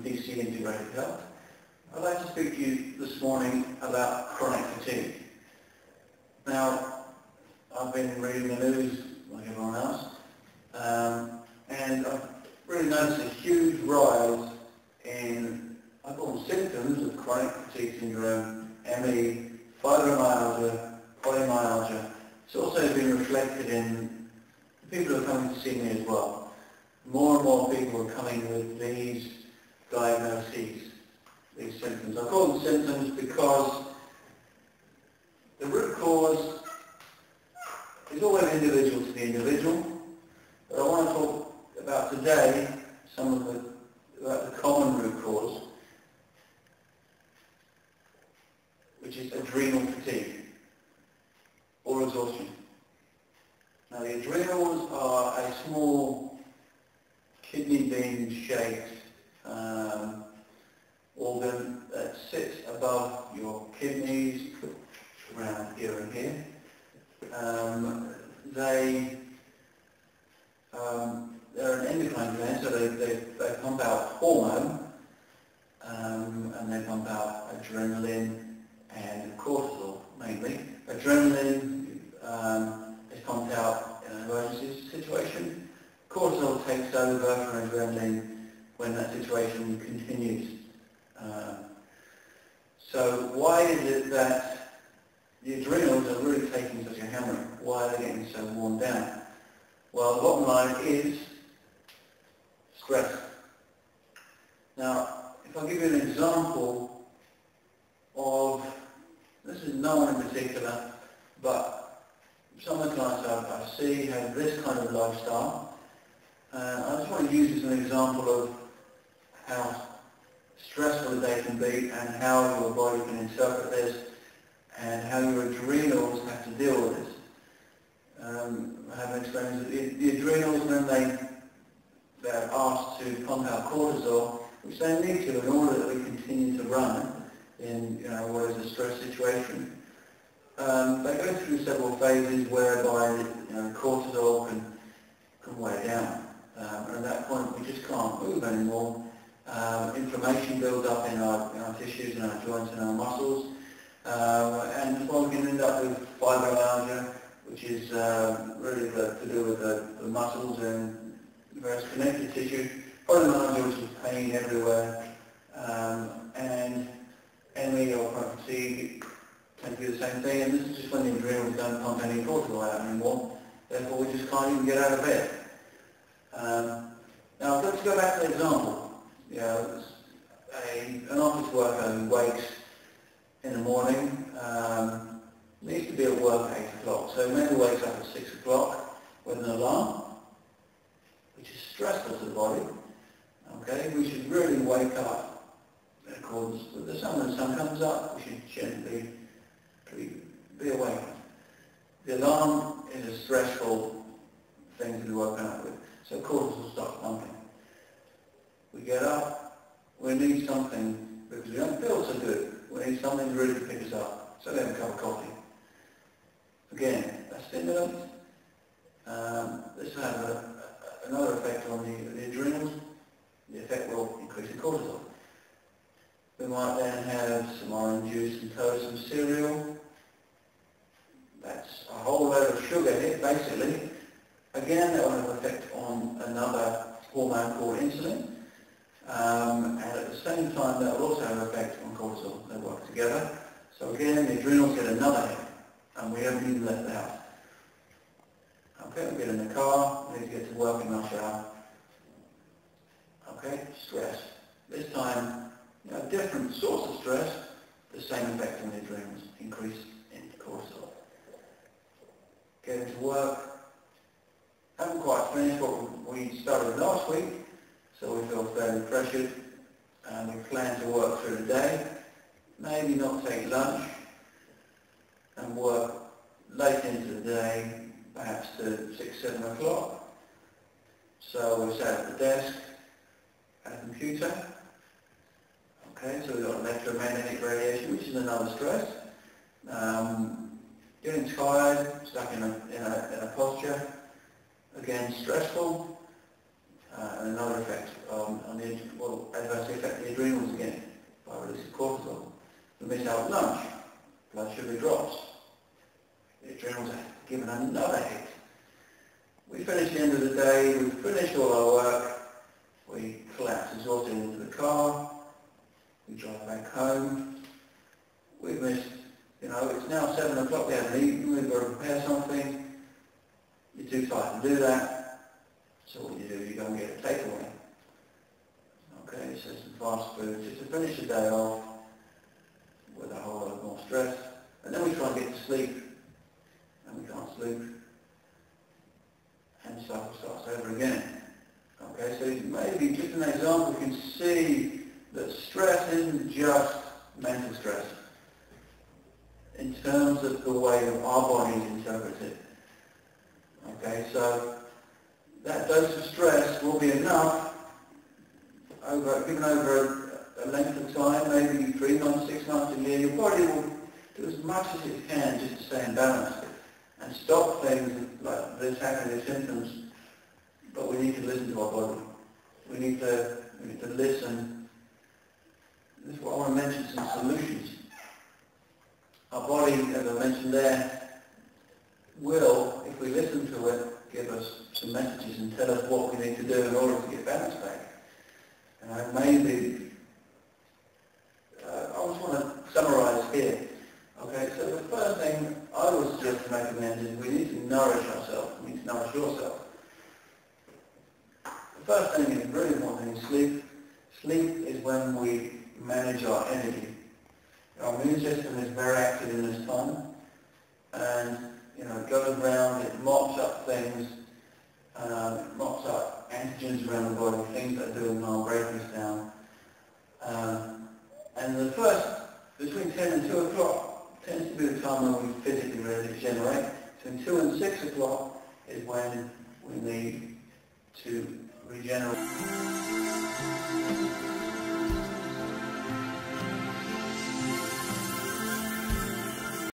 DC Integrated Health. I'd like to speak to you this morning about chronic fatigue. Now, I've been reading the news like everyone else, and I've really noticed a huge rise in, I call them symptoms of chronic fatigue syndrome, ME, fibromyalgia, polymyalgia. It's also been reflected in the people who are coming to see me as well. More and more people are coming with these diagnoses, these symptoms. I call them symptoms because the root cause is always individual to the individual, but I want to talk about today about the common root cause, which is adrenal fatigue or exhaustion. Now, the adrenals are a small kidney bean shaped organ that sits above your kidneys, around here and here. They're an endocrine gland, so they pump out hormone, and they pump out adrenaline and cortisol mainly. Adrenaline is pumped out in an emergency situation. Cortisol takes over from adrenaline when that situation continues. So why is it that the adrenals are really taking such a hammering? Why are they getting so worn down? Well, the bottom line is stress. Now, if I give you an example of, this is no one in particular, but some of the clients I see have this kind of lifestyle. I just want to use this as an example of how stressful the day can be and how your body can interpret this and how your adrenals have to deal with this. I have an experience that the adrenals, when they're asked to pump out cortisol, which they need to in order that we continue to run in what is a stress situation, they go through several phases whereby cortisol can wear down. And at that point we just can't move anymore. Inflammation builds up in our tissues, in our joints and our muscles, and well, we can end up with fibromyalgia, which is really to do with the muscles and various connective tissue. Polymyalgia, which is pain everywhere, and ME or chronic fatigue tend to be the same thing, and this is just when the adrenals don't pump any cortisol out anymore, therefore we just can't even get out of bed. Now let's go back to the example. An office worker who wakes in the morning, needs to be at work at 8 o'clock, so maybe wakes up at 6 o'clock with an alarm, which is stressful to the body. Okay, we should really wake up in accordance with the sun. When the sun comes up, we should gently be awake. The alarm is a stressful thing to be woken up with, so cortisol starts pumping. We get up, we need something, because we don't feel so good, we need something really to pick us up, so we have a cup of coffee. Again, a stimulant. This will have another effect on the adrenals. The effect will increase the cortisol. We might then have some orange juice, some toast, some cereal. That's a whole load of sugar here, basically. Again, that will have an effect on another hormone called insulin. And at the same time, that will also have an effect on cortisol. They work together. So again, the adrenals get another hit, and we haven't even left the house. Okay, we get in the car, we need to get to work and rush hour. Okay, stress. This time, different source of stress, the same effect on the adrenals, increase in cortisol. Getting to work, haven't quite finished what we started last week, so we feel fairly pressured, and we plan to work through the day, maybe not take lunch, and work late into the day, perhaps to 6, 7 o'clock. So we sat at the desk, at a computer. Okay, so we've got electromagnetic radiation, which is another stress. Getting tired, stuck in a posture, again stressful, and another effect will adversely affect the adrenals again by release of cortisol. We miss out lunch, blood sugar drops, the adrenals are given another hit. We finish the end of the day, we finish all our work, we collapse exhausted into the car, we drive back home, we've missed, it's now 7 o'clock, we haven't eaten, we've got to prepare something, you're too tired to do that, so what you do, you go and get a takeaway. Okay, so some fast food, just to finish the day off with a whole lot more stress, and then we try and get to sleep, and we can't sleep, and the cycle starts over again. Okay, so maybe just an example, you can see that stress isn't just mental stress in terms of the way that our bodies interpret it. Okay, so that dose of stress will be enough given over a length of time, maybe 3 months, 6 months, a year. Your body will do as much as it can just to stay in balance and stop things like the attacking the symptoms. But we need to listen to our body. We need to listen. This is what I want to mention, some solutions. Our body, as I mentioned there, will, if we listen to it, give us some messages and tell us what we need to do in order to get balance back. Maybe, I just want to summarise here. Okay, so the first thing I would suggest to recommend is we need to nourish ourselves. We need to nourish yourself. The first thing is very important thing, sleep. Sleep is when we manage our energy. Our immune system is very active in this time, and it goes around, it mops up things, it mops up antigens around the body, things that are doing harm, breaking us down. And the first, between 10 and 2 o'clock, tends to be the time when we physically regenerate. Between 2 and 6 o'clock is when we need to regenerate.